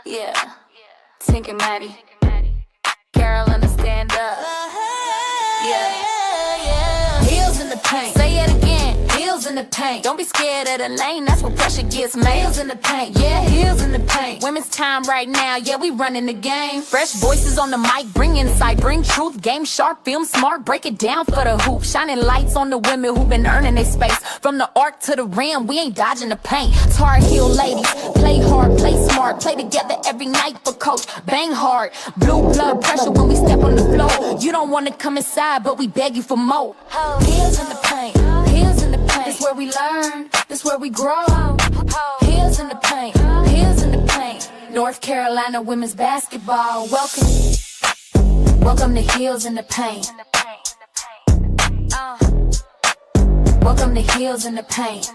Yeah. Tink and Maddie. Carolina, stand up. Yeah. Heels in the paint. Say it again. Heels in the paint. Don't be scared of the lane. That's what pressure gets made. Heels in the paint. Yeah, heels in the paint. Women's time right now. Yeah, we running the game. Fresh voices on the mic. Bring insight. Bring truth. Game sharp. Film smart. Break it down for the hoop. Shining lights on the women who've been earning their space. From the arc to the rim. We ain't dodging the paint. Tar heel ladies. Play hard. Play smart. Play together every night for coach. Bang hard. Blue blood pressure when we step on the floor. You don't want to come inside, but we beg you for more. Heels in the paint. Heels in the paint. This where we learn. This where we grow. Heels in the paint. Heels in the paint. North Carolina women's basketball. Welcome to Heels in the Paint. Welcome to Heels in the Paint.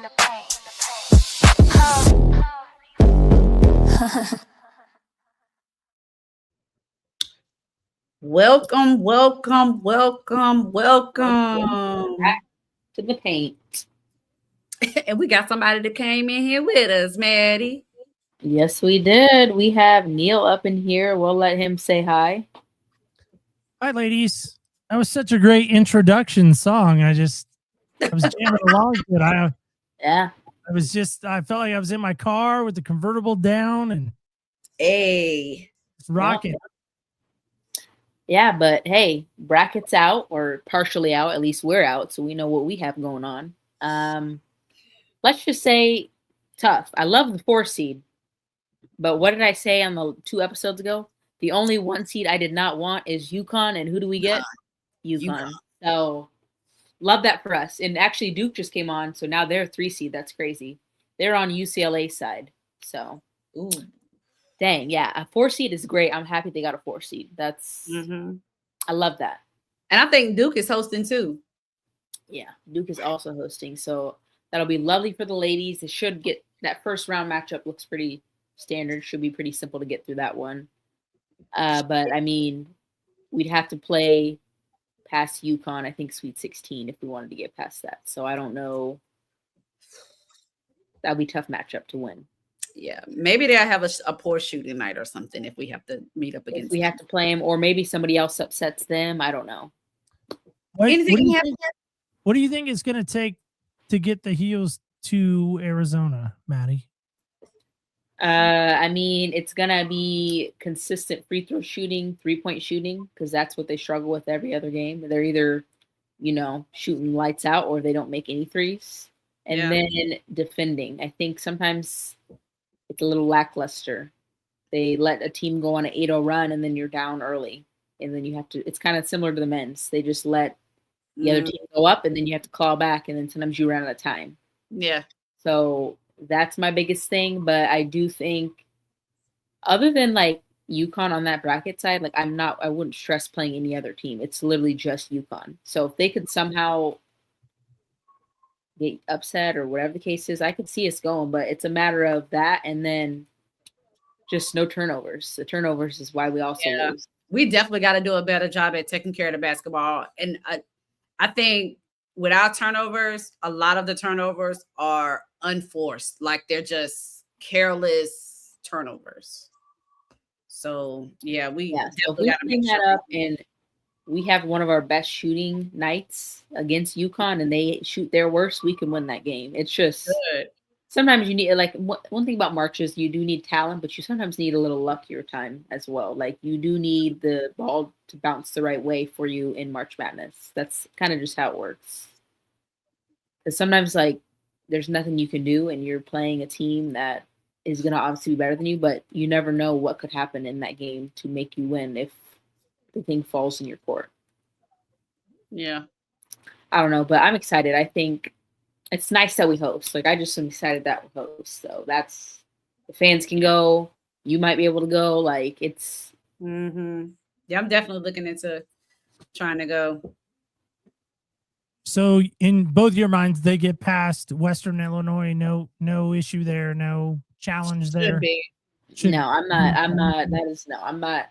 Welcome back to the paint. And we got somebody that came in here with us, Maddie. Yes, we did. We have Neil up in here. We'll let him say hi. Hi, ladies. That was such a great introduction song. I was jamming along to it. I felt like I was in my car with the convertible down and rocking. Yeah, but hey, brackets out or partially out. At least we're out, so we know what we have going on. Let's just say tough. I love the 4 seed, but what did I say on the 2 episodes ago? The only 1 seed I did not want is UConn, and who do we get? UConn. So love that for us. And actually, Duke just came on, so now they're 3 seed. That's crazy. They're on UCLA's side. So, dang, yeah, a 4 seed is great. I'm happy they got a 4 seed. That's I love that. And I think Duke is hosting too. Yeah, Duke is also hosting. So that'll be lovely for the ladies. They should get that first round matchup. Looks pretty standard. Should be pretty simple to get through that one. But I mean, we'd have to play past UConn, I think Sweet 16 if we wanted to get past that. So I don't know. That'd be a tough matchup to win. Yeah, maybe they'll have a poor shooting night or something if we have to meet up against. If we have to play them, or maybe somebody else upsets them. I don't know. What do you think it's going to take to get the Heels to Arizona, Maddie? I mean, it's going to be consistent free throw shooting, 3-point shooting, because that's what they struggle with every other game. They're either, shooting lights out or they don't make any threes. And then defending. I think sometimes it's a little lackluster. They let a team go on an 8-0 run and then you're down early. And then you have to, it's kind of similar to the men's. They just let the other team go up and then you have to claw back and then sometimes you run out of time. Yeah. So that's my biggest thing. But I do think other than like UConn on that bracket side, like I wouldn't stress playing any other team. It's literally just UConn. So if they could somehow get upset or whatever the case is, I could see us going, but it's a matter of that and then just no turnovers. The turnovers is why we also lose. We definitely got to do a better job at taking care of the basketball. And I think without turnovers, a lot of the turnovers are unforced. Like they're just careless turnovers. So yeah, we definitely got to make that up. And we have one of our best shooting nights against UConn and they shoot their worst, we can win that game. It's just good. Sometimes you need, like, one thing about March is you do need talent, but you sometimes need a little luckier time as well. Like, you do need the ball to bounce the right way for you in March Madness. That's kind of just how it works. Because sometimes, like, there's nothing you can do, and you're playing a team that is going to obviously be better than you, but you never know what could happen in that game to make you win if the thing falls in your court. Yeah. I don't know, but I'm excited. I think it's nice that we host. Like, I just am excited that we host. So that's, the fans can go. You might be able to go. Like, it's. Yeah, I'm definitely looking into trying to go. So in both your minds, they get past Western Illinois. No issue there. No challenge there. No, I'm not.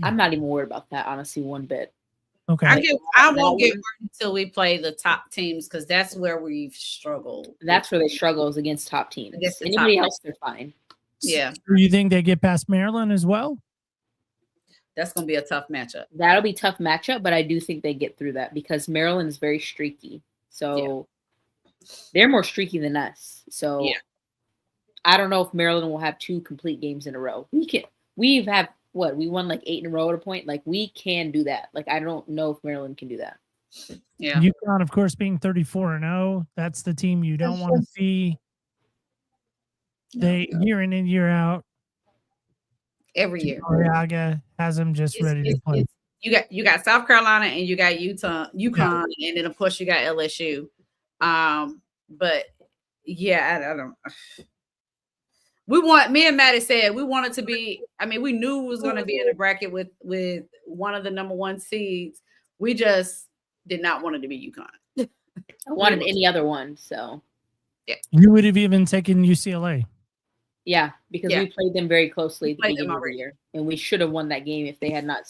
I'm not even worried about that, honestly, one bit. Okay. I won't get worried until we play the top teams because that's where we've struggled. That's where they struggle is against top teams. Anybody else, they're fine. Yeah. Do you think they get past Maryland as well? That's going to be a tough matchup. That'll be a tough matchup, but I do think they get through that because Maryland is very streaky. So they're more streaky than us. So I don't know if Maryland will have 2 complete games in a row. We won like 8 in a row at a point. Like we can do that. Like I don't know if Maryland can do that. Yeah. UConn, of course, being 34-0, that's the team you don't want to see. They year in and year out. Every year. Ariaga has them just ready to play. You got South Carolina and you got UConn, and then of course you got LSU. But yeah, I don't. Me and Maddie said we wanted to be. I mean, we knew it was going to be in a bracket with one of the number 1 seeds. We just did not want it to be UConn. I wanted any other one, so yeah. You would have even taken UCLA. Yeah, because we played them very closely at the beginning of the year, and we should have won that game if they had not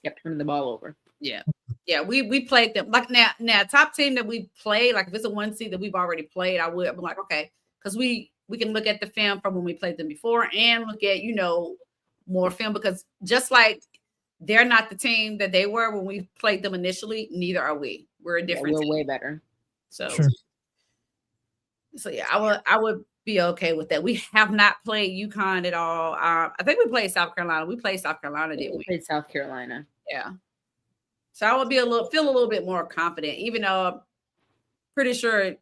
kept turning the ball over. Yeah, yeah, we played them like now top team that we played. Like if it's a 1 seed that we've already played, I would be like okay, because we can look at the film from when we played them before and look at more film because just like they're not the team that they were when we played them initially, neither are we. We're a different. We're team. way better. So, sure. So yeah, I would be okay with that. We have not played UConn at all. I think we played South Carolina. We played South Carolina, didn't we? We played South Carolina. Yeah. So I would feel a little bit more confident, even though I'm pretty sure.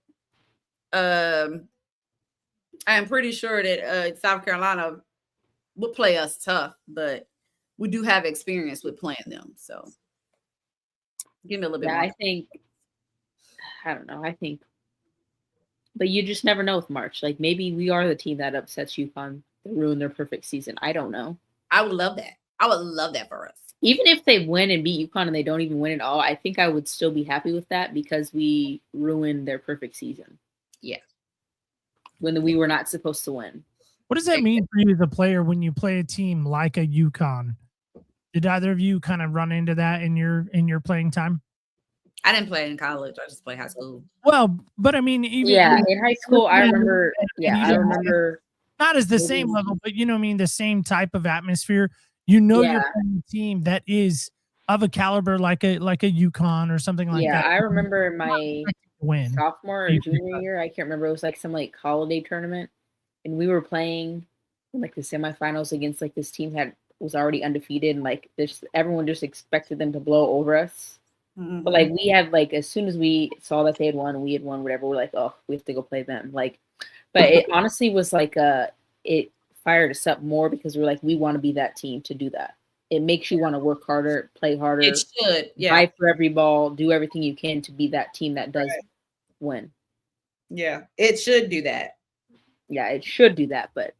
I'm pretty sure that South Carolina will play us tough, but we do have experience with playing them. So give me a little bit more. I don't know. But you just never know with March. Like maybe we are the team that upsets UConn, ruin their perfect season. I don't know. I would love that. I would love that for us. Even if they win and beat UConn and they don't even win at all, I think I would still be happy with that because we ruined their perfect season. Yeah. When we were not supposed to win. What does that mean for you as a player when you play a team like a UConn? Did either of you kind of run into that in your playing time? I didn't play in college. I just played high school. Well, but I mean, even in high school, I remember. Yeah, I remember. Not as the same level, but I mean, the same type of atmosphere. You're playing a team that is of a caliber like a UConn or something like that. Yeah, I remember my sophomore or junior year. I can't remember. It was like some like holiday tournament, and we were playing like the semifinals against like this team that was already undefeated, and like everyone just expected them to blow over us. Mm-hmm. But like we had like as soon as we saw that they had won, we had won, whatever. We're like, oh, we have to go play them. Like, but it honestly was like it fired us up more because we're like, we want to be that team to do that. It makes you want to work harder, play harder. It should, fight for every ball, do everything you can to be that team that does win. Yeah, it should do that. Yeah, it should do that, but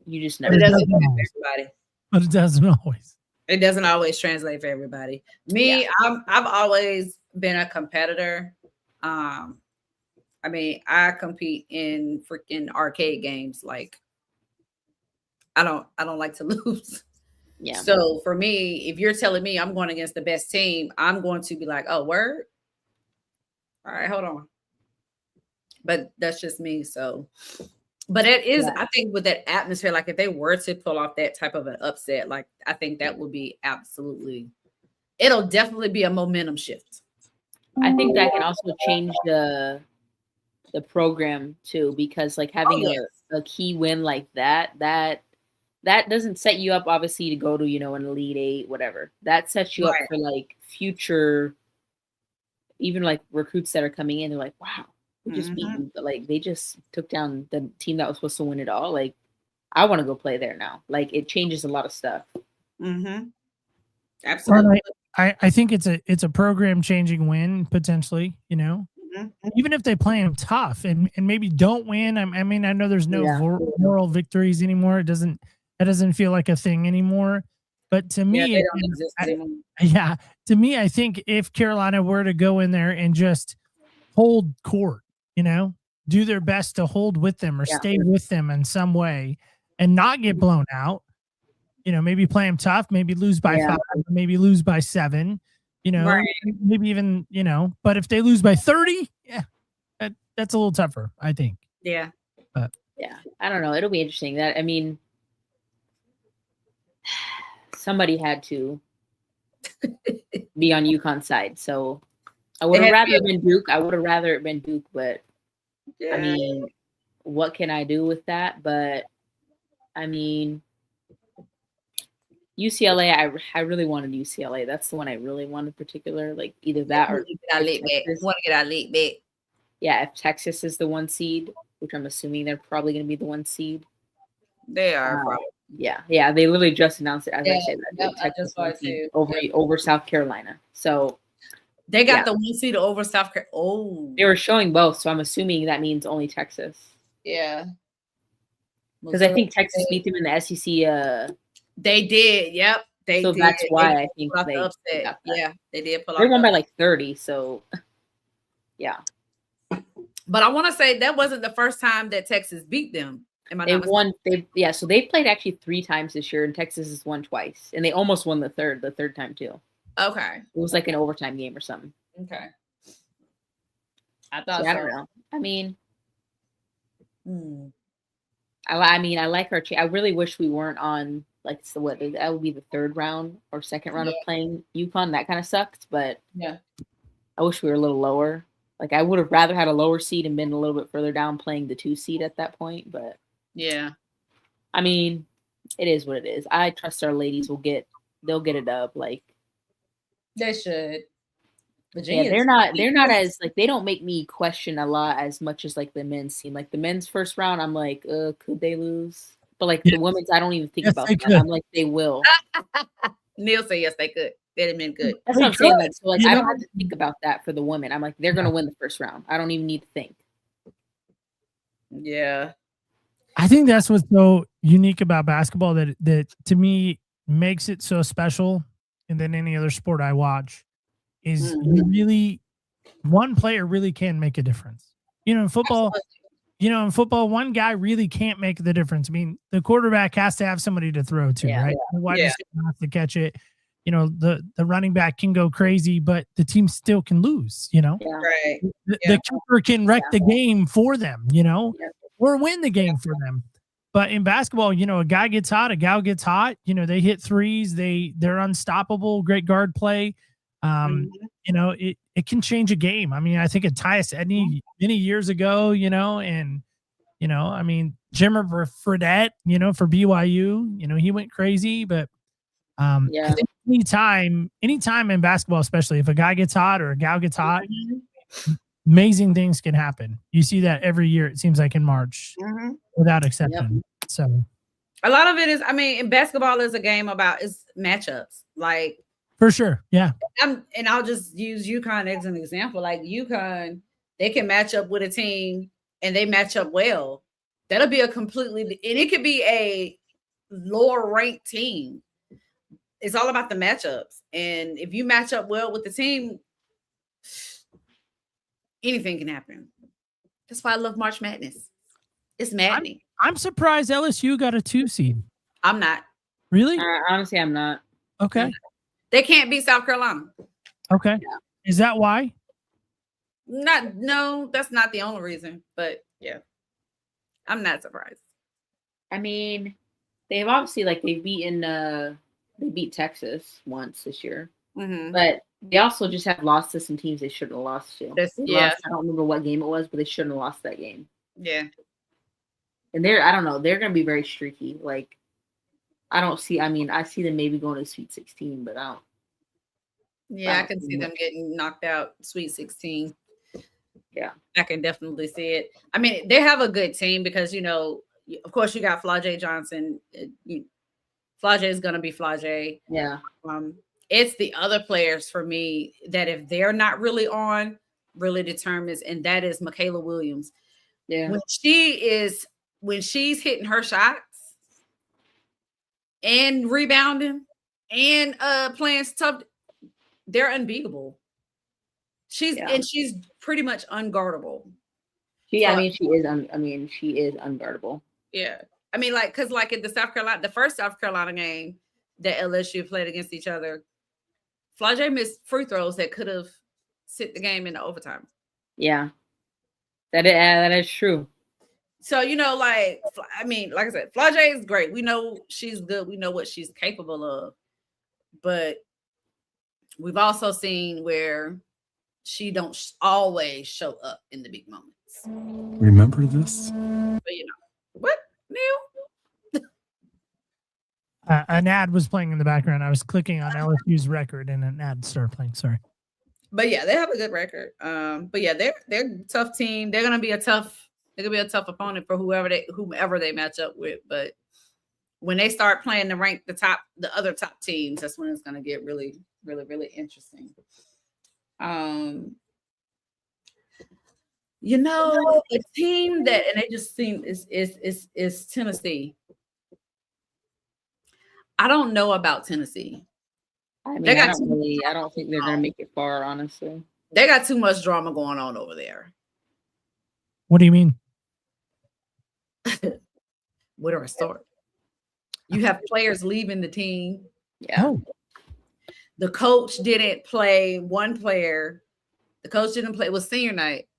you just never. It doesn't for everybody. But it doesn't always. It doesn't always translate for everybody. Me, I've always been a competitor. I mean, I compete in freaking arcade games. Like, I don't like to lose. Yeah. So for me, if you're telling me I'm going against the best team, I'm going to be like, oh, word. All right, hold on. But that's just me. So, but it is, I think with that atmosphere, like if they were to pull off that type of an upset, like I think that would be it'll definitely be a momentum shift. I think that can also change the program too, because like having a key win like that doesn't set you up obviously to go to, an Elite Eight, whatever. That sets you up for like future, even like recruits that are coming in. They're like, wow, we just beat you. But like they just took down the team that was supposed to win it all. Like I want to go play there now. Like it changes a lot of stuff. Mm-hmm. Absolutely. I think it's a program changing win potentially, even if they play them tough and maybe don't win. I mean, I know there's no moral victories anymore. It doesn't feel like a thing anymore. But to me, they don't exist anymore. To me, I think if Carolina were to go in there and just hold court, do their best to hold with them or stay with them in some way and not get blown out, maybe play them tough, maybe lose by 5, maybe lose by 7, maybe even, but if they lose by 30, that's a little tougher, I think. Yeah. Yeah, I don't know. It'll be interesting. That I mean, somebody had to be on UConn's side, so I would have rather been Duke. I would have rather it been Duke, but I mean, what can I do with that? But I mean, UCLA. I really wanted UCLA. That's the one I really wanted, particular. Like either that or want to get our league back. Yeah, if Texas is the 1 seed, which I'm assuming they're probably going to be the 1 seed. They are probably. Yeah. They literally just announced it as I said that. Yep, Texas I just too. over South Carolina. So they got the 1 seed over South Carolina. Oh, they were showing both, so I'm assuming that means only Texas. Yeah, because I think Texas beat them in the SEC. They did. Yep, they so did. That's why I think they upset. Yeah, they did pull out. They won by like 30. So yeah. But I want to say that wasn't the first time that Texas beat them. So they played actually 3 times this year, and Texas has won twice, and they almost won the third time too. Okay, it was like an overtime game or something. Okay, I thought. I don't know. I mean, I like our. I really wish we weren't on like that would be the 3rd round or 2nd round of playing UConn. That kind of sucked, but I wish we were a little lower. Like I would have rather had a lower seed and been a little bit further down playing the 2 seed at that point. But I mean, it is what it is. I trust our ladies they'll get a dub. Like they should. Virginia, they're not as like they don't make me question a lot as much as like the men's team. Like the men's first round, I'm like, could they lose? But like the women's, I don't even think about that. I'm like, they will. Neil said yes, they could. They'd have been good. That's what I'm saying. Like, so like I don't have to think about that for the women. I'm like, they're gonna win the first round. I don't even need to think. Yeah. I think that's what's so unique about basketball that to me makes it so special, and than any other sport I watch, is you really one player really can make a difference. In football. In football, one guy really can't make the difference. I mean, the quarterback has to have somebody to throw to, right? The wide receiver has to catch it. The running back can go crazy, but the team still can lose, Right. The keeper can wreck the game for them, or win the game for them. But in basketball, a guy gets hot, a gal gets hot, they hit threes, they're unstoppable, great guard play. It can change a game. I mean, I think Tyus Edney many years ago, and I mean, Jimmer Fredette, for BYU, he went crazy, but I think anytime in basketball, especially if a guy gets hot or a gal gets hot, amazing things can happen. You see that every year, it seems like in March, without exception. So a lot of it is, I mean, in basketball is a game about is matchups. Like for sure. Yeah. I'll just use UConn as an example. Like UConn, they can match up with a team and they match up well. That'll be and it could be a lower ranked team. It's all about the matchups. And if you match up well with the team, anything can happen. That's why I love March Madness. It's maddening. I'm surprised LSU got a 2 seed. I'm not. Really? Honestly, I'm not. Okay. They can't beat South Carolina. Okay. Yeah. Is that why? No, that's not the only reason. But yeah, I'm not surprised. I mean, they've obviously they beat Texas once this year, but they also just have lost to some teams they shouldn't have lost to. I don't remember what game it was, but they shouldn't have lost that game. Yeah. And I don't know, they're going to be very streaky. Like, I see them maybe going to Sweet 16, but I don't. Yeah, I can see them getting knocked out Sweet 16. Yeah. I can definitely see it. I mean, they have a good team because, of course, you got Flau'jae Johnson. Flau'jae is going to be Flau'jae. Yeah. It's the other players for me that if they're not really on, really determines, and that is Michaela Williams. Yeah. When she's hitting her shots and rebounding and playing tough, they're unbeatable. She's pretty much unguardable. She is unguardable. Yeah. I mean, because in the first South Carolina game that LSU played against each other, Flau'jae missed free throws that could have sent the game into overtime. Yeah. That is true. So, like, I mean, like I said, Flau'jae is great. We know she's good. We know what she's capable of. But we've also seen where she don't always show up in the big moments. Remember this? But what, Neil? An ad was playing in the background. I was clicking on LSU's record and an ad started playing. Sorry. But yeah, they have a good record. But yeah, they're a tough team. They're gonna be a tough opponent for whomever they match up with. But when they start playing the other top teams, that's when it's gonna get really, really, really interesting. A team that, and they just seem is Tennessee. I don't know about Tennessee. I mean, I don't think they're gonna make it far, honestly. They got too much drama going on over there. What do you mean? Where do I start? You have players leaving the team. Yeah. Oh. The coach didn't play one player. The coach didn't play. It was senior night.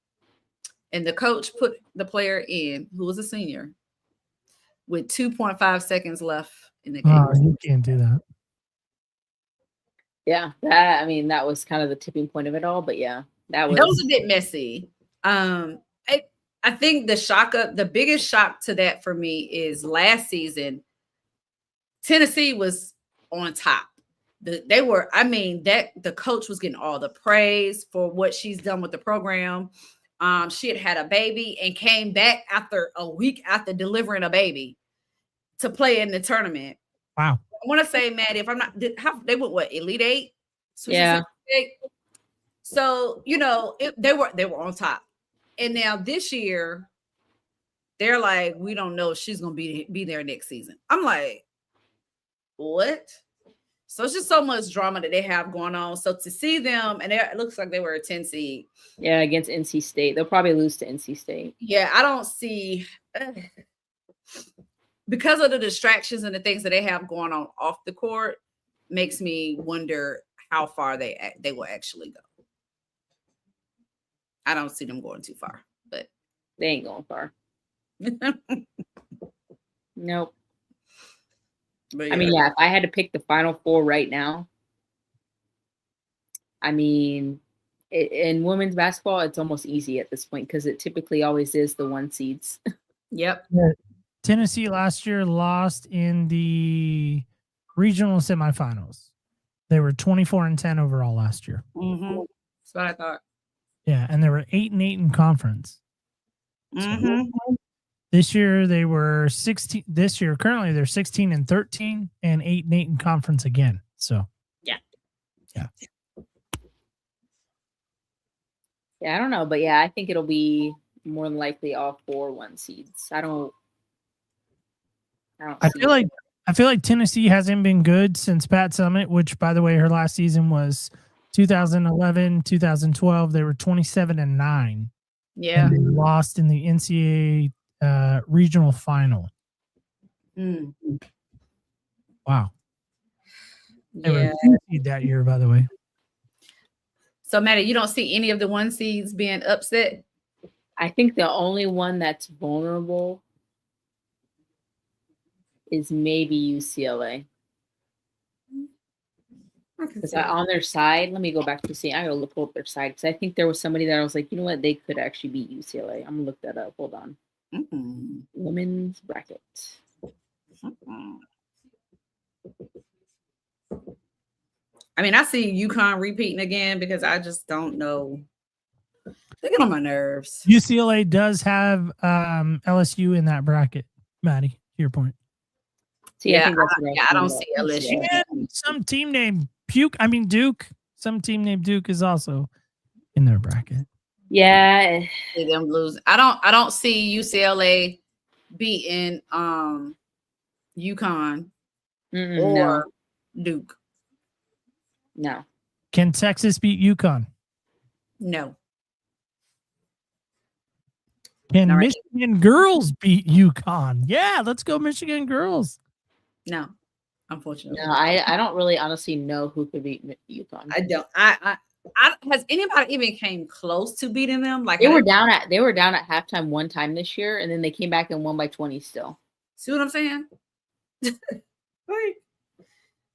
And the coach put the player in, who was a senior, with 2.5 seconds left in the game. Oh, you can't do that. Yeah, that was kind of the tipping point of it all. But yeah, that was a bit messy. I think the biggest shock to that for me is last season, Tennessee was on top. The coach was getting all the praise for what she's done with the program. She had a baby and came back after a week after delivering a baby to play in the tournament. Wow. I want to say, Maddie, if I'm not, they went what, Elite Eight? Yeah. So they were on top, and now this year they're like, we don't know if she's gonna be there next season. I'm like, what? So it's just so much drama that they have going on. So to see them, and it looks like they were a 10 seed. Yeah, against NC State. They'll probably lose to NC State. Yeah, I don't see, because of the distractions and the things that they have going on off the court, makes me wonder how far they will actually go. I don't see them going too far, but they ain't going far. Nope. But yeah. I mean, if I had to pick the Final Four right now, I mean, in women's basketball, it's almost easy at this point because it typically always is the 1 seeds. Yep. Tennessee last year lost in the regional semifinals. They were 24-10 overall last year. Mm-hmm. That's what I thought. Yeah, and they were 8-8 in conference. Mm-hmm. So this year they were 16. This year, currently they're 16-13 and 8-8 in conference again. So yeah. Yeah, I don't know, but yeah, I think it'll be more than likely all 4 1 seeds. I feel like Tennessee hasn't been good since Pat Summitt, which, by the way, her last season was 2011, 2012. They were 27-9. Yeah. And they lost in the NCAA regional final. Mm. Wow. They Yeah. were 2 seed that year, by the way. So, Maddie, you don't see any of the 1 seeds being upset? I think the only one that's vulnerable is maybe UCLA. Because on their side, let me go back to see. I gotta pull up their side because I think there was somebody that I was like, you know what, they could actually beat UCLA. I'm gonna look that up. Hold on. Mm-hmm. Women's bracket. Mm-hmm. I mean, I see UConn repeating again because I just don't know. They get on my nerves. UCLA does have LSU in that bracket, Maddie, to your point. See, I don't see LSU. And some team named Duke. Some team named Duke is also in their bracket. Yeah. See them losing. I don't see UCLA beating UConn or Duke. No. Can Texas beat UConn? No. Can Michigan girls beat UConn? Yeah, let's go Michigan girls. No, unfortunately. No, I don't really honestly know who could beat UConn. I don't. Has anybody even came close to beating them? Like they were down at halftime one time this year, and then they came back and won by 20 still. See what I'm saying?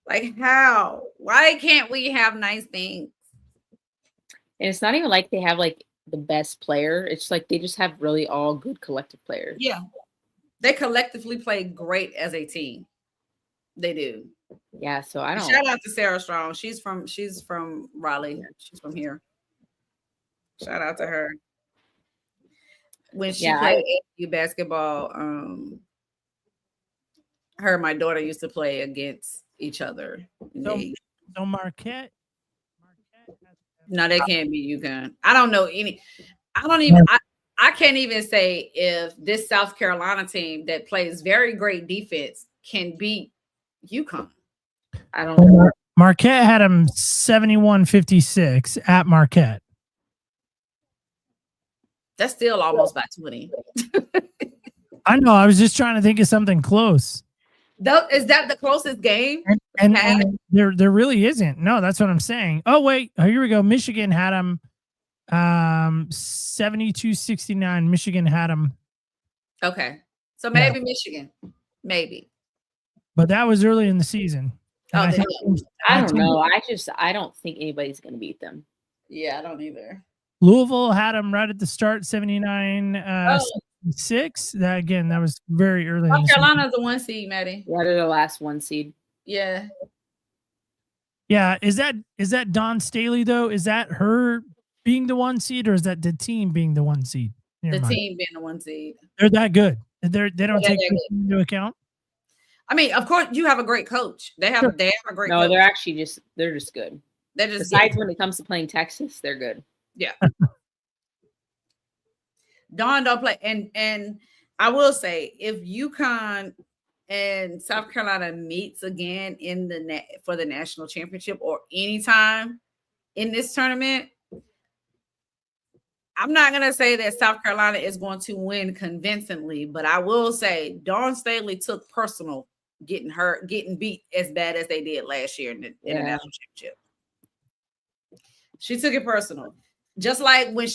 like how? Why can't we have nice things? And it's not even like they have like the best player. It's like they just have really all good collective players. Yeah. They collectively play great as a team. They do. Yeah, so I don't shout out to Sarah Strong. She's from Raleigh. She's from here. Shout out to her. When she played AU basketball, her and my daughter used to play against each other. So Marquette. No, they can't be UConn. I don't know any. I don't even. I can't even say if this South Carolina team that plays very great defense can beat UConn. I don't know. Marquette had them 71-56 at Marquette. That's still almost by 20. I know. I was just trying to think of something close. Is that the closest game? And there really isn't. No, that's what I'm saying. Oh, wait. Oh, here we go. Michigan had them 72-69. Michigan had them. Okay. So maybe Michigan. Maybe. But that was early in the season. I don't know. I don't think anybody's going to beat them. Yeah, I don't either. Louisville had them right at the start, 79-6. That was very early. South Carolina's the 1 seed, Maddie. Yeah, they're the last 1 seed. Yeah. Yeah. Is that Dawn Staley though? Is that her being the 1 seed, or is that the team being the 1 seed? The team being the 1 seed. They're that good. They don't take into account. I mean, of course, you have a great coach. They have a great coach. No, they're just good. They're just besides when it comes to playing Texas, they're good. Yeah. Dawn don't play, and I will say if UConn and South Carolina meets again for the national championship or anytime in this tournament, I'm not going to say that South Carolina is going to win convincingly, but I will say Dawn Staley took personal getting beat as bad as they did last year in the national championship. She took it personal. Just like when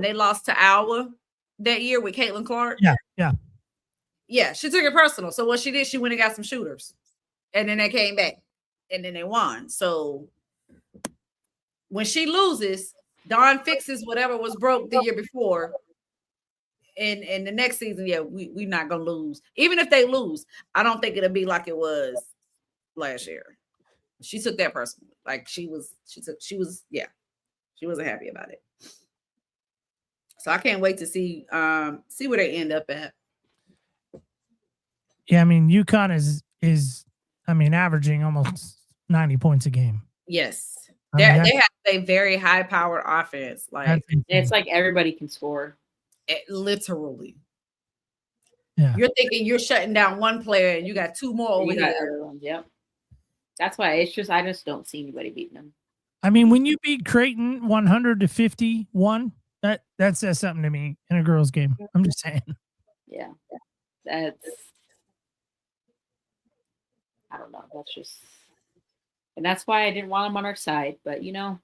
they lost to Iowa that year with Caitlin Clark. Yeah, she took it personal. So what she did, she went and got some shooters. And then they came back. And then they won. So when she loses, Dawn fixes whatever was broke the year before. And the next season, we're not gonna lose. Even if they lose, I don't think it'll be like it was last year. She took that personally. Like she wasn't happy about it. So I can't wait to see where they end up at. Yeah, I mean, UConn is averaging almost 90 points a game. Yes. They have a very high powered offense. Like it's like everybody can score. Literally. Yeah. You're thinking you're shutting down one player and you got two more over here. Yep. That's why I just don't see anybody beating them. I mean, when you beat Creighton 100-51, that says something to me in a girls' game. I'm just saying. Yeah. I don't know. And that's why I didn't want them on our side. But here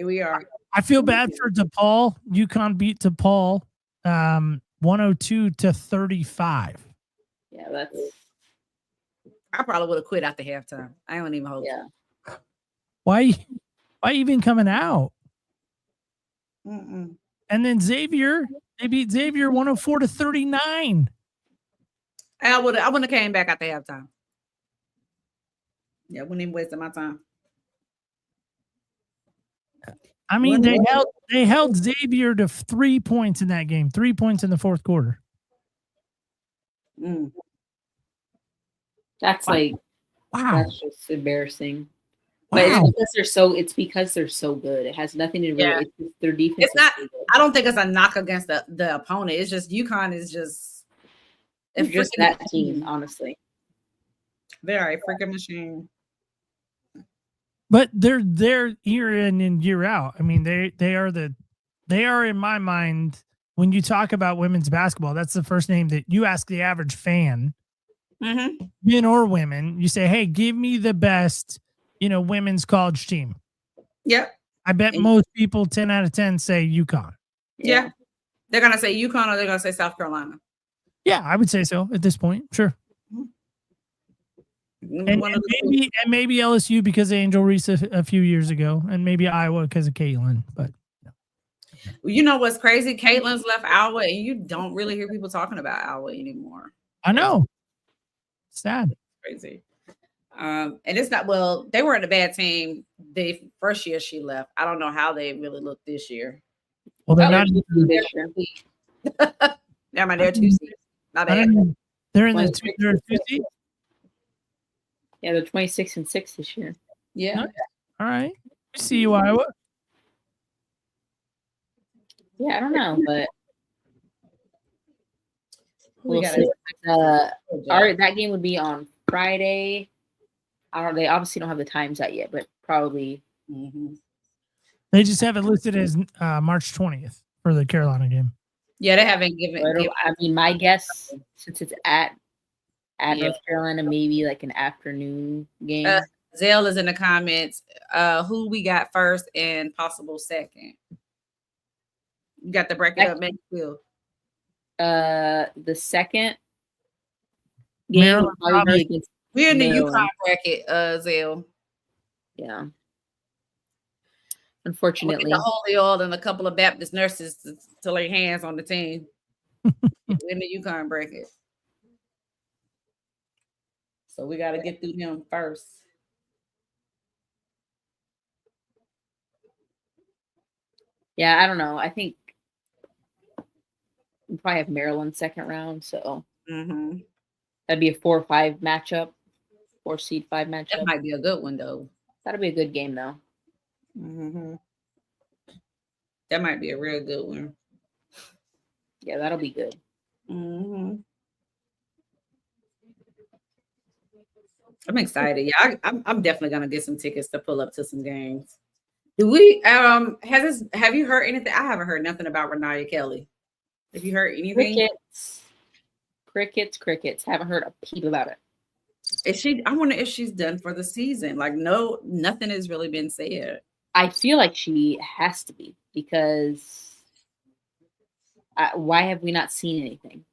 we are. I feel bad for DePaul. UConn beat DePaul 102-35. Yeah, I probably would have quit after halftime. I don't even hope. Yeah. Why even coming out? Mm-mm. And then they beat Xavier 104-39. I wouldn't have came back after halftime. Yeah, I wouldn't even wasted my time. I mean, they held Xavier to 3 points in that game. 3 points in the fourth quarter. That's wow. That's just embarrassing. Wow. But it's because they're so good. It has nothing to do with their defense. It's not. I don't think it's a knock against the opponent. It's just UConn is just that team, honestly. They're a freaking machine. But they're year in and year out. I mean, they are in my mind, when you talk about women's basketball, that's the first name that you ask the average fan, men or women. You say, hey, give me the best, women's college team. Yep. I bet most people 10 out of 10 say UConn. Yeah. They're gonna say UConn or they're gonna say South Carolina. Yeah, I would say so at this point. Sure. And maybe LSU because of Angel Reese a few years ago, and maybe Iowa because of Caitlin. But you know what's crazy? Caitlin's left Iowa, and you don't really hear people talking about Iowa anymore. I know. Sad. Crazy. And it's not, well, they weren't a bad team the first year she left. I don't know how they really looked this year. Well, they're not this year. Never mind, they're 2 seeds. Not bad. They're in the two seed. Yeah, they're 26-6 this year. Yeah. Nice. All right. See you, Iowa. Yeah, I don't know, but We we'll gotta- see. That game would be on Friday. I don't. They obviously don't have the times out yet, but probably. They just have it listed as March 20th for the Carolina game. Yeah, they haven't given. I mean, my guess, since it's at North Carolina, maybe like an afternoon game. Zale is in the comments. Who we got first and possible second? You got the bracket up, Mansfield. The second game would probably be against We're in the Maryland. UConn bracket, Zale. Yeah. We Unfortunately, get the holy oil and a couple of Baptist nurses to lay hands on the team. We're in the UConn bracket. So we got to get through them first. yeah, I don't know. I think we probably have Maryland second round, so that'd be a 4-5 matchup, 4 seed 5 matchup. That might be a good one, though. That'll be a good game, though. That might be a real good one. Yeah, that'll be good. I'm excited. Yeah, I'm definitely gonna get some tickets to pull up to some games. Do we have you heard anything? I haven't heard nothing about Renaya Kelly. Have you heard anything? Crickets. Haven't heard a peep about it. Is she? I wonder if she's done for the season. Like, no, nothing has really been said. I feel like she has to be because why have we not seen anything?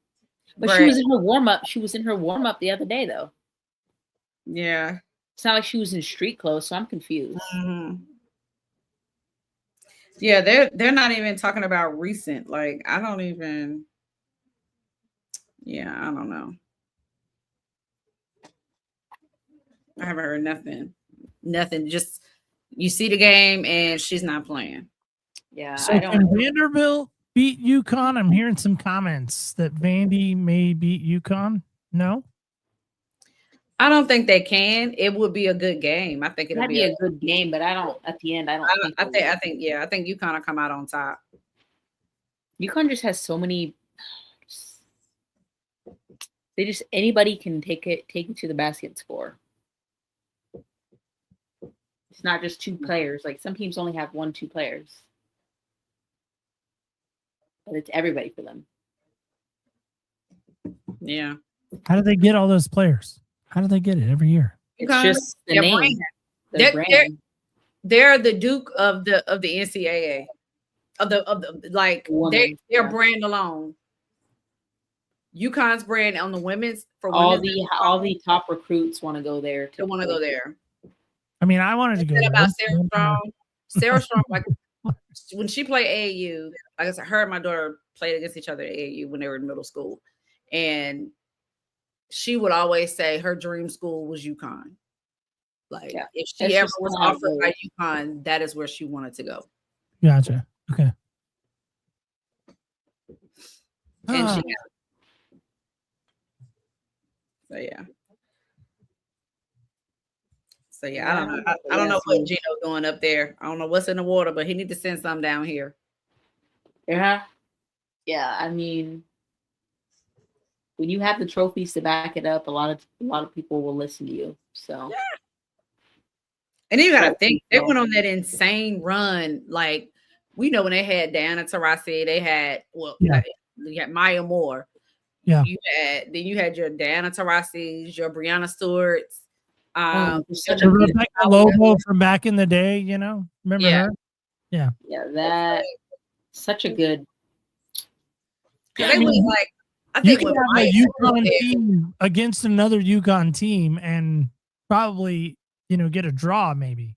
But she was in her warm up. She was in her warm up the other day, though. Yeah, it's not like she was in street clothes, so I'm confused. Yeah, they're not even talking about recent. Like, I don't even. Yeah, I don't know. I haven't heard nothing. Nothing. Just you see the game and she's not playing. Yeah, so can Vanderbilt beat UConn? I'm hearing some comments that Vandy may beat UConn. No, I don't think they can. It would be a good game. I think it'll be a good game, but I don't. At the end, I don't. I think UConn will come out on top. UConn just has so many. They just anybody can take it to the basket and score. It's not just 2 players. Like some teams only have 1-2 players, but it's everybody for them. Yeah. How do they get all those players? How do they get it every year? It's just the name. They're the Duke of the NCAA of the like their brand alone. UConn's brand on the women's for all the top recruits want to go there. They want to go there. I mean, I wanted to go. About Sarah Strong. Sarah Strong, like when she played AAU, like I said, her and my daughter played against each other at AAU when they were in middle school, and she would always say her dream school was UConn. Like if she ever was offered by UConn, that is where she wanted to go. Gotcha. Okay. And she So yeah, I don't know. I don't know what Gino's doing up there. I don't know what's in the water, but he need to send some down here. Yeah. I mean, when you have the trophies to back it up, a lot of people will listen to you. So. Yeah. And you got to think they went on that insane run. Like we know when they had Diana Taurasi, they had you had Maya Moore. Yeah. You had your Diana Taurasi's, your Brianna Stewart's. Such a Rebecca Lobo from back in the day, you know, remember Yeah. her? Yeah, that such a good. Because they went like, I you think could when have Maya a was UConn there, team against another UConn team and probably, you know, get a draw maybe.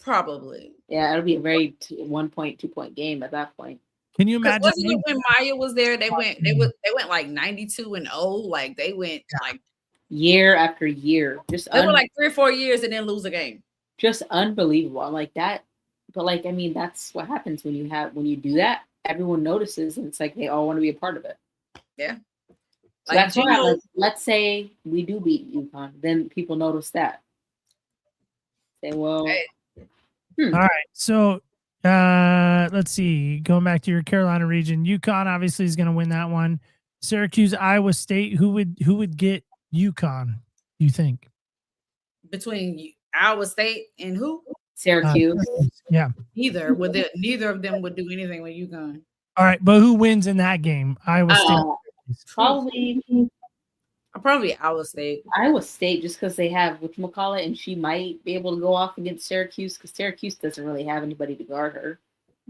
probably. Yeah, it'll be a very 1 point, 2 point game at that point. Can you Because imagine? wasn't it when Maya was there? They went like 92-0. Like they went like year after year. Just they were like 3 or 4 years and then lose a game. Just unbelievable. I'm like that. But like, I mean, that's what happens when you do that. Everyone notices, and it's like they all want to be a part of it. Yeah. So Like, that's why, like, let's say we do beat UConn, then people notice that. Say, well, All right. So let's see. Going back to your Carolina region, UConn obviously is going to win that one. Syracuse, Iowa State. Who would get UConn? You think? between Iowa State and who? Syracuse. Yeah. Neither of them would do anything with UConn. All right, but who wins in that game? Iowa State. Probably Iowa State. Iowa State, just because they have whatchamacallit, and she might be able to go off against Syracuse because Syracuse doesn't really have anybody to guard her.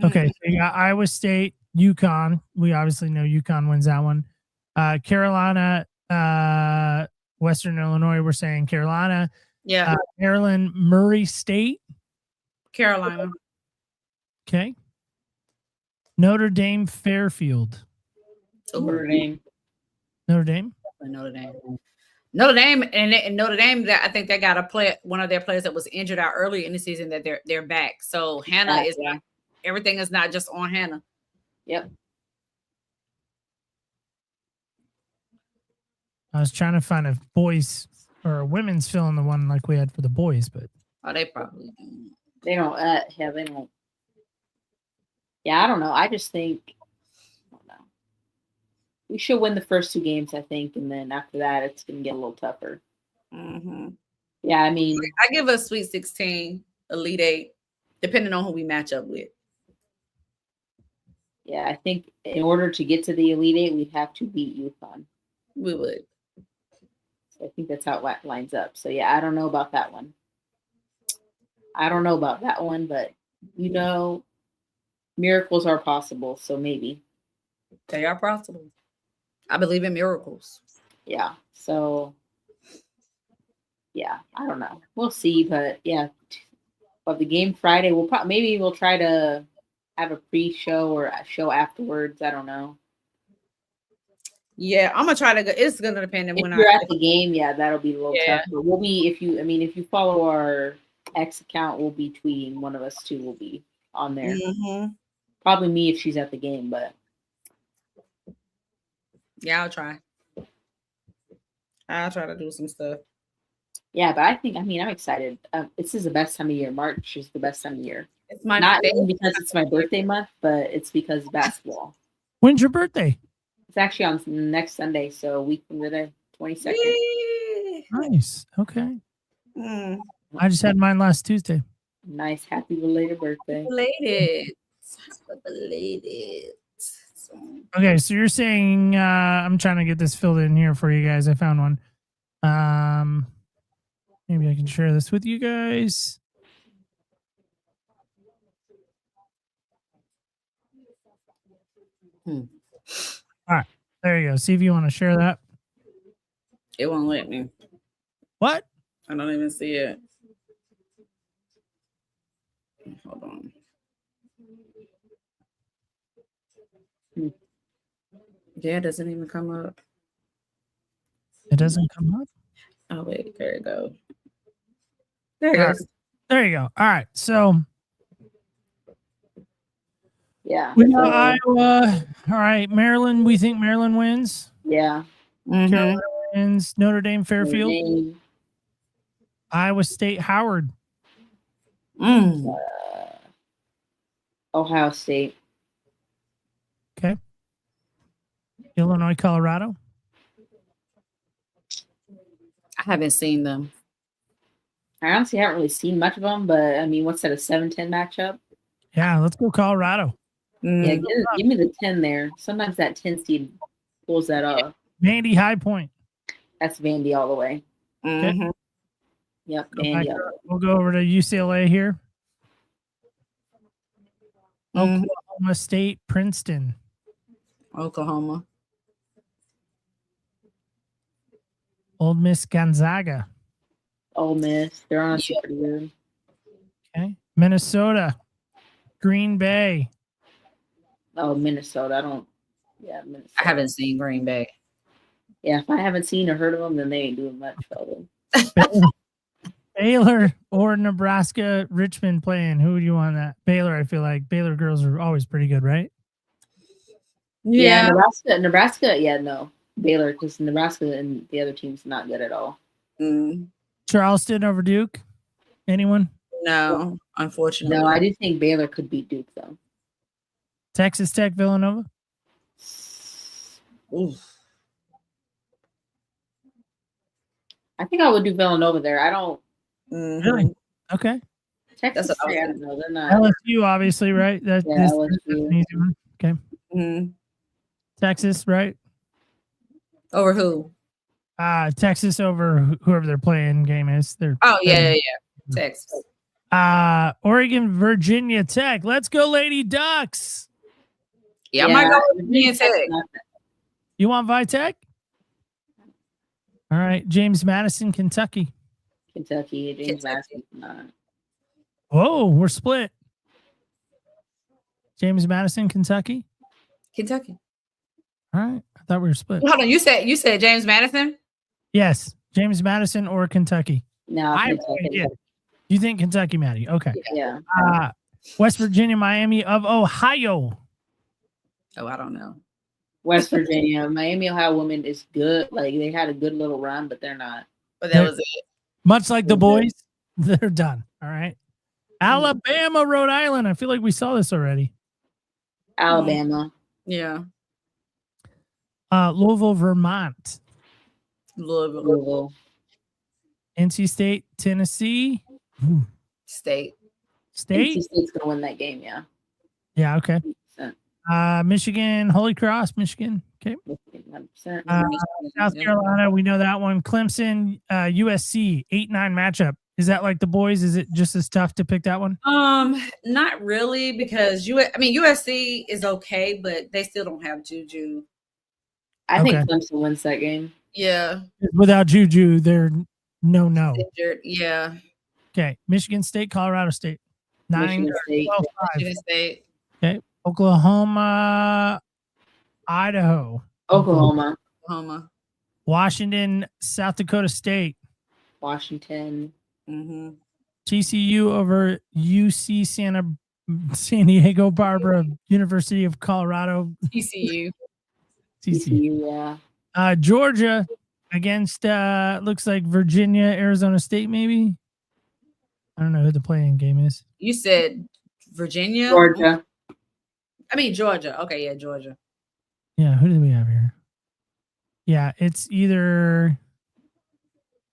Okay, so you got Iowa State, UConn. We obviously know UConn wins that one. Carolina, Western Illinois. We're saying Carolina. Yeah. Maryland, Murray State. Carolina. Okay. Notre Dame, Fairfield. Notre Dame. Notre Dame. Notre Dame, and Notre Dame. That I think they got a play. One of their players that was injured out early in the season. That they're back. So Hannah is not. Everything is not just on Hannah. Yep. I was trying to find a boys or a women's fill in the one like we had for the boys, but they probably do. They don't. Yeah, they don't. Yeah, I don't know. I just think. I don't know. We should win the first 2 games, I think, and then after that, it's gonna get a little tougher. Mm-hmm. Yeah, I mean, I give us Sweet 16, Elite 8, depending on who we match up with. Yeah, I think in order to get to the Elite 8, we'd have to beat UConn. We would. So I think that's how it lines up. So yeah, I don't know about that one. But you know, miracles are possible. So maybe they are possible. I believe in miracles. Yeah. So yeah, I don't know. We'll see. But yeah, but the game Friday, we'll try to have a pre-show or a show afterwards. I don't know. Yeah, I'm gonna try to go. It's gonna depend on if when you're at the game. Yeah, that'll be a little tough. But we'll be if you follow our X account, we'll be tweeting. One of us two will be on there. Mm-hmm. Probably me if she's at the game, but yeah, I'll try. I'll try to do some stuff. Yeah, but I'm excited. This is the best time of year. March is the best time of year. It's my not even because it's my birthday month, but it's because of basketball. When's your birthday? It's actually on next Sunday, so a week from today, 22nd. Nice. Okay. I just had mine last Tuesday. Nice. Happy belated birthday. Belated. Okay, so you're saying I'm trying to get this filled in here for you guys. I found one. Maybe I can share this with you guys. All right, there you go. See if you want to share that. It won't let me. What? I don't even see it. Hold on. Yeah, it doesn't even come up. It doesn't come up? Oh, wait. There you go. There it goes. There you go. All right. So, yeah. We got Iowa. All right. Maryland. We think Maryland wins. Yeah. Carolina wins. Notre Dame, Fairfield. Iowa State, Howard. Ohio State. Okay. Illinois, Colorado. I haven't seen them. I honestly haven't really seen much of them, but I mean, what's that, a 7-10 matchup? Yeah, let's go Colorado. Yeah, give me the 10 there. Sometimes that 10 seed pulls that off. Vandy, High Point. That's Vandy all the way. Okay. Yep. Go And back- yep. We'll go over to UCLA here. Mhm. Oklahoma State, Princeton. Oklahoma. Old Miss, Gonzaga. Ole Miss. They're honestly pretty good. Okay. Minnesota, Green Bay. Oh, Minnesota. Minnesota. I haven't seen Green Bay. Yeah, if I haven't seen or heard of them, then they ain't doing much for them. Baylor or Nebraska, Richmond playing. Who would you want that? Baylor, I feel like Baylor girls are always pretty good, right? Yeah, Nebraska. Yeah, no, Baylor, because Nebraska and the other team's not good at all. Mm, Charleston over Duke. Anyone? no, unfortunately. No, I do think Baylor could beat Duke though. Texas Tech, Villanova. Oof. I think I would do Villanova there. I don't. Mhm. Really? Okay. Texas, That's what I I was don't know. They're not. LSU, obviously, right? Yeah, That's LSU. an easy one. Okay. Mhm. Texas, right? Over who? Texas over whoever their playing game is. They're Oh, yeah. Texas. Oregon, Virginia Tech. Let's go, Lady Ducks. Yeah, I might go with Virginia Tech. You want Vitech? All right. James Madison, Kentucky. Kentucky, James Kentucky. Madison. Whoa, we're split. James Madison, Kentucky. Kentucky. All right. I thought we were split. Hold on. You said James Madison? Yes. James Madison or Kentucky. No, I have no idea. You think Kentucky, Maddie? Okay. Yeah. West Virginia, Miami of Ohio. Oh, I don't know. West Virginia, Miami, Ohio women is good. Like they had a good little run, but they're not. But that was it. Much like the boys, they're done. All right. Alabama, Rhode Island. I feel like we saw this already. Alabama. Yeah. Louisville, Vermont. Louisville. NC State, Tennessee. Ooh. State. State? NC State's gonna win that game, yeah. Yeah, okay. 100%. Michigan, Holy Cross, Michigan. Okay. 100%. South Carolina, we know that one. Clemson, USC, 8-9 matchup. Is that like the boys? Is it just as tough to pick that one? Not really, because USC is okay, but they still don't have Juju. I think Okay. Clemson wins that game. Yeah. Without Juju, they're no. Injured. Yeah. Okay. Michigan State, Colorado State. 9, Michigan State. 12, 5. Michigan State. Okay. Oklahoma, Idaho. Oklahoma. Oklahoma. Washington, South Dakota State. Washington. Mm-hmm. TCU over UC San Diego Barbara, University of Colorado. TCU. TCU, yeah. Georgia against looks like Virginia, Arizona State, maybe. I don't know who the playing game is. You said Virginia? Georgia. Georgia. Okay, yeah, Georgia. Yeah, who do we have here? Yeah, it's either.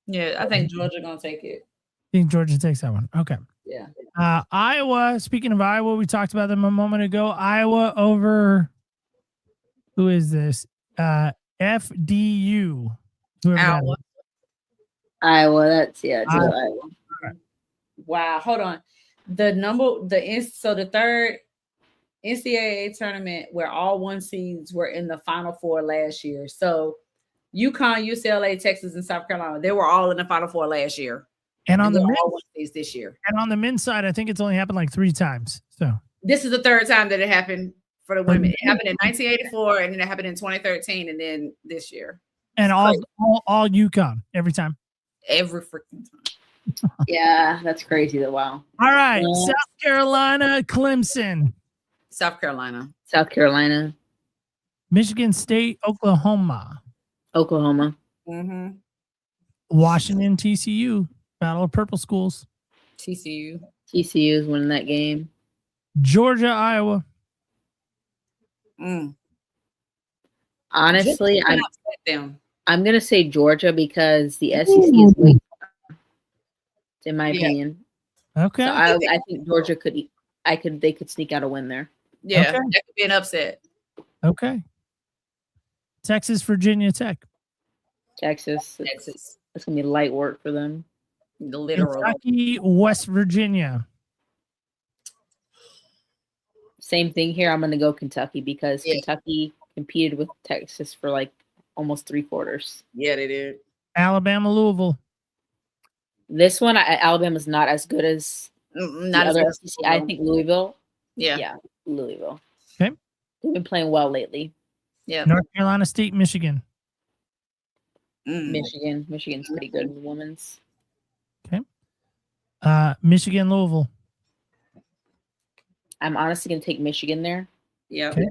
Yeah, I think Georgia gonna take it. I think Georgia takes that one. Okay. Yeah. Iowa. Speaking of Iowa, we talked about them a moment ago. Iowa over. Who is this? FDU. Whoever that Iowa. is. Iowa. That's Iowa. Wow. Hold on. The third NCAA tournament where all 1 seeds were in the Final Four last year. So UConn, UCLA, Texas, and South Carolina, they were all in the Final Four last year. And on the they're men's, all 1 seeds this year. and on the men's side, I think it's only happened like 3 times. So This is the third time that it happened for the women. It happened in 1984, and then it happened in 2013, and then this year. and all UConn every time. Every freaking time. Yeah, that's crazy though. Wow. All right, Yeah. South Carolina, Clemson, South Carolina. South Carolina. Michigan State, Oklahoma, Oklahoma. Mm-hmm. Washington, TCU, Battle of Purple Schools, TCU. TCU is winning that game. Georgia, Iowa. Honestly, Just cannot set them. I'm gonna say Georgia because the SEC is way, in my Yeah. opinion. Okay. So I think Georgia they could sneak out a win there. Yeah, Okay. that could be an upset. Okay. Texas, Virginia Tech. Texas. Texas. It's gonna be light work for them. The literal. Kentucky, West Virginia. Same thing here. I'm going to go Kentucky because Yeah. Kentucky competed with Texas for like almost 3/4. Yeah, they did. Alabama, Louisville. This one, Alabama's not as good as Not the as other good. SEC. I think Louisville. Yeah. Yeah, Louisville. Okay. They've been playing well lately. Yeah. North Carolina State, Michigan. Michigan's pretty good in the women's. Okay. Michigan, Louisville. I'm honestly going to take Michigan there. Yeah. Okay.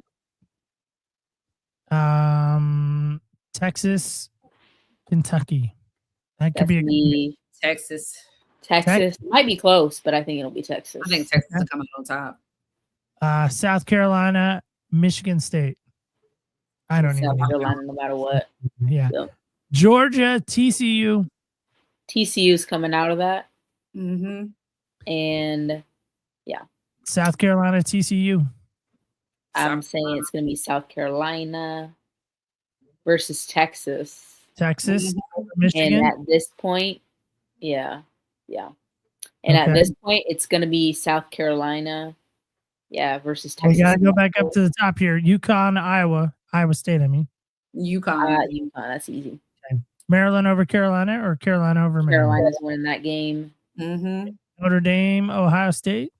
Texas, Kentucky. That could be Texas. Texas might be close, but I think it'll be Texas. I think Texas is coming on top. South Carolina, Michigan State. I don't South even know. Carolina, no matter what. Yeah. So, Georgia, TCU. TCU's coming out of that. Mm-hmm. And South Carolina, TCU. I'm saying it's going to be South Carolina versus Texas. Texas, Michigan. And at this point, yeah. And at this point, it's going to be South Carolina, versus Texas. We got to go back up to the top here. UConn, Iowa State, I mean. UConn. That's easy. Okay. Maryland over Carolina or Carolina over Maryland? Carolina's winning that game. Mm-hmm. Notre Dame, Ohio State.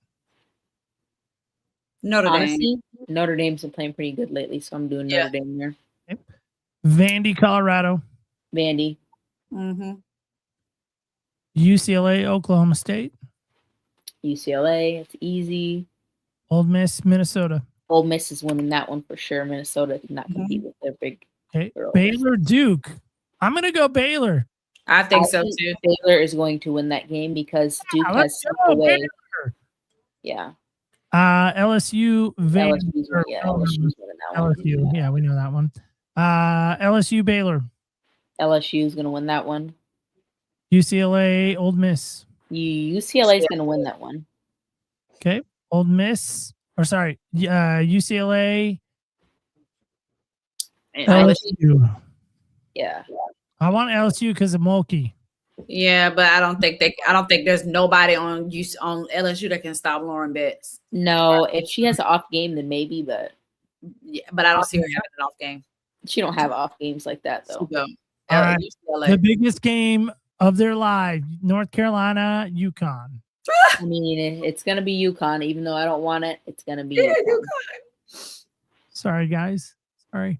Honestly, Notre Dame's been playing pretty good lately, so I'm doing Notre Dame there. Okay. Vandy, Colorado. Vandy. Mm-hmm. UCLA, Oklahoma State. UCLA, it's easy. Ole Miss, Minnesota. Ole Miss is winning that one for sure. Minnesota did not compete with their big. Okay. Baylor, Duke. I'm going to go Baylor. I think so too. Baylor is going to win that game because Duke has slipped away. Baylor. Yeah. LSU, Vandy. LSU's winning that one. LSU, yeah, we know that one. LSU, Baylor. LSU is going to win that one. UCLA, Ole Miss. UCLA is going to win that one. Okay. Ole Miss, or sorry, UCLA, LSU. Yeah. I want LSU because of Mulkey. Yeah, but I don't think there's nobody on LSU that can stop Lauren Betts. No, if she has an off game, then maybe, but I don't see her having an off game. She don't have off games like that though. All right. The biggest game of their life, North Carolina, UConn. I mean, it's gonna be UConn, even though I don't want it. It's gonna be UConn. Sorry, guys. Sorry.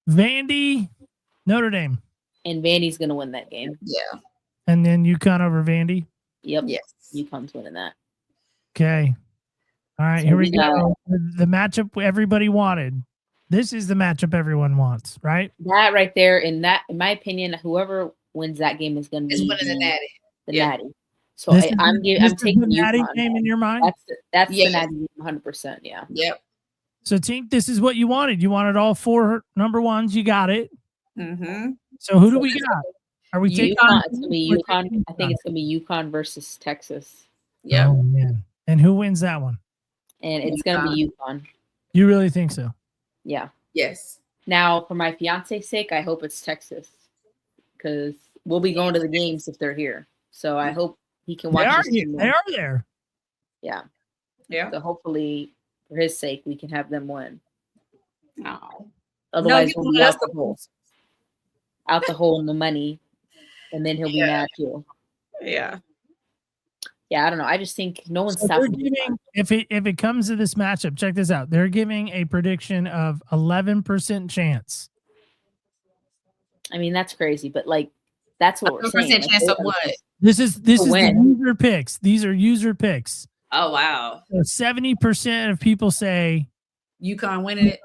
Vandy, Notre Dame. And Vandy's gonna win that game. Yeah. And then UConn over Vandy. Yep. Yes. UConn's winning that. Okay. All right, so here we go. The matchup everybody wanted. This is the matchup everyone wants, right? That right there, in my opinion, whoever wins that game is going to be winning the Natty. The Natty. So I'm taking the Natty UConn. game in your mind. That's the Natty 100%. Yeah. Yep. So Tink, this is what you wanted. You wanted all 4 number ones. You got it. Mm-hmm. So who do we got? Are we taking UConn? It's gonna be UConn. I think it's gonna be UConn versus Texas. Yeah. Oh man. And who wins that one? And it's gonna be UConn. You really think so? Yeah. Yes. Now, for my fiance's sake, I hope it's Texas because we'll be going to the games if they're here. So I hope he can watch. They are there. Yeah. Yeah. So hopefully, for his sake, we can have them win. No. Otherwise, we'll be out the hole in the money, and then he'll be mad too. Yeah. Yeah, I don't know. I just think no one's So stopping. if it comes to this matchup, check this out. They're giving a prediction of 11% chance. I mean, that's crazy, but like that's what we're saying. 11% chance of what? This is the user picks. These are user picks. Oh wow. So 70% of people say UConn winning it.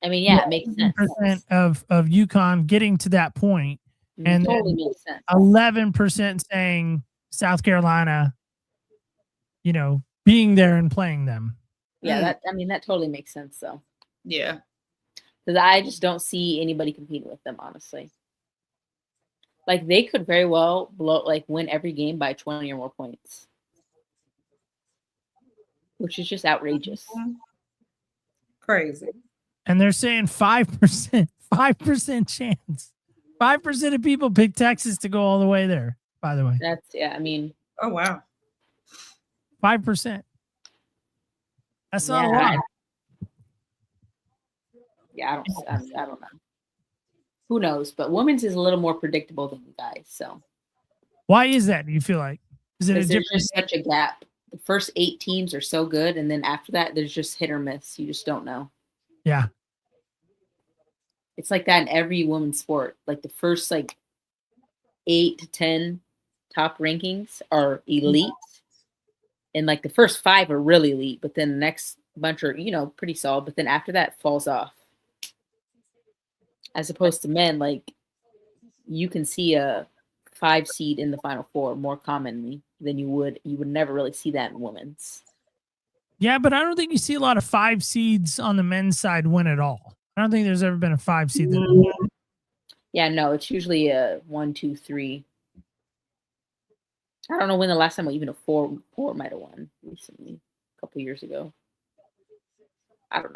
I mean, yeah, it makes sense. Percent of UConn getting to that point, and totally makes sense. 11% saying South Carolina, being there and playing them. Yeah, that totally makes sense though. Yeah. Because I just don't see anybody competing with them, honestly. Like they could very well win every game by 20 or more points, which is just outrageous. Crazy. And they're saying 5% chance. 5% of people pick Texas to go all the way there. by the way. That's I mean, Oh wow. 5%. That's not a yeah, lot. yeah, I don't know. Who knows? But women's is a little more predictable than you guys. So Why is that? Do you feel like? Is it a because there's different? just such a gap. The first 8 teams are so good, and then after that, there's just hit or miss. You just don't know. Yeah. It's like that in every women's sport. Like the first 8 to 10 top rankings are elite, and like the first 5 are really elite, but then the next bunch are pretty solid. But then after that, falls off. As opposed to men, like you can see a 5 seed in the Final Four more commonly than you would never really see that in women's. Yeah, but I don't think you see a lot of 5 seeds on the men's side win at all. I don't think there's ever been a 5 seed. Yeah, no, it's usually a 1, 2, 3. I don't know when the last time even a 4 might have won recently, a couple years ago. I don't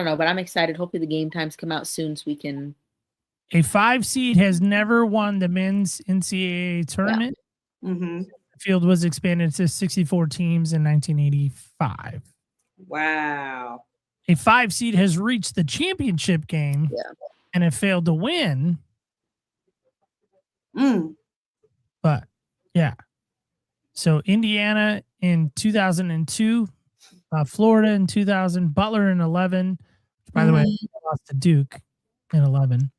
know, but I'm excited. Hopefully the game times come out soon so we can. A 5 seed has never won the men's NCAA tournament. Yeah. Mm-hmm. The field was expanded to 64 teams in 1985. Wow. A 5 seed has reached the championship game and have failed to win. But yeah. So Indiana in 2002, Florida in 2000, Butler in 11. By the way, lost to Duke in 11.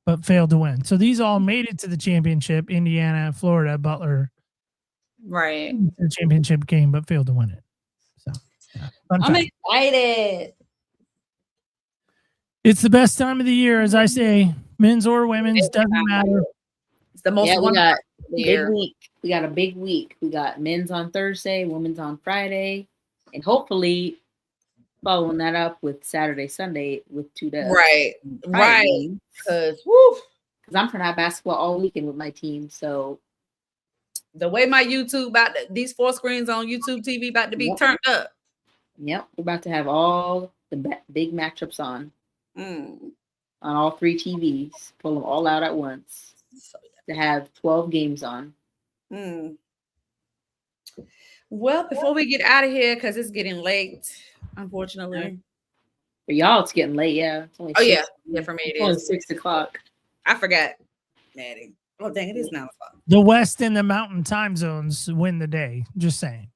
But failed to win. So these all made it to the championship. Indiana, Florida, Butler. Right. The championship game, but failed to win it. So yeah, I'm excited. It's the best time of the year, as I say. Men's or women's, doesn't matter. It's the most we got big week. We got a big week. We got men's on Thursday, women's on Friday, and hopefully following that up with Saturday, Sunday with 2 days. Right. Because I'm trying to have basketball all weekend with my team. So the way my YouTube these 4 screens on YouTube TV about to be turned up. Yep, we're about to have all the big matchups on all 3 TVs. Pull them all out at once to have 12 games on. Well, before we get out of here, because it's getting late, unfortunately. For y'all, it's getting late. Yeah. It's only yeah, for me it only is 6 o'clock. I forgot. Maddie. Oh, dang, it is 9 o'clock. The West and the Mountain time zones win the day. Just saying.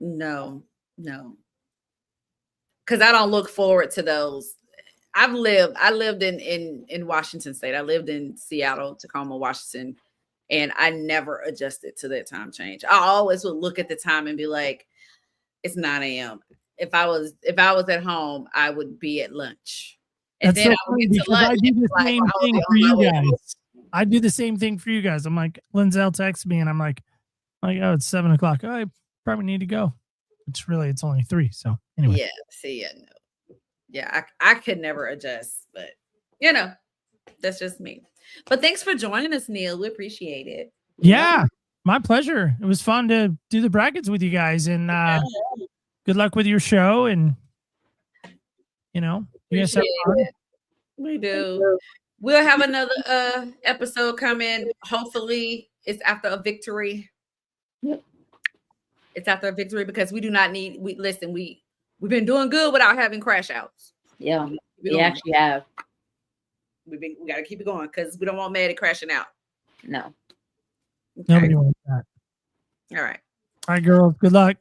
No. Because I don't look forward to those. I lived in Washington State. I lived in Seattle, Tacoma, Washington, and I never adjusted to that time change. I always would look at the time and be like, it's 9 a.m. If I was at home, I would be at lunch. And That's then so I would funny get to because lunch. I do the same thing for you guys. Home. I do the same thing for you guys. I'm like, Lindsay texts me and I'm like, oh, it's 7 o'clock. Oh, I probably need to go. It's only 3. So anyway. Yeah. See, no. Yeah, I could never adjust, but that's just me. But thanks for joining us, Neil. We appreciate it. Yeah, my pleasure. It was fun to do the brackets with you guys, and good luck with your show. And you guys have fun. We do. We'll have another episode coming. Hopefully, it's after a victory. Yep. It's after a victory because we do not need. We've been doing good without having crash outs. Yeah, we actually have. We got to keep it going because we don't want Maddie crashing out. No. Okay. Nobody wants that. All right. All right, girls. Good luck.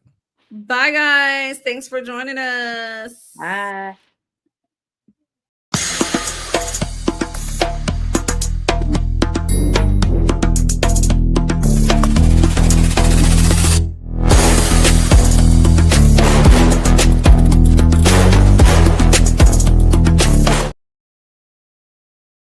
Bye, guys. Thanks for joining us. Bye.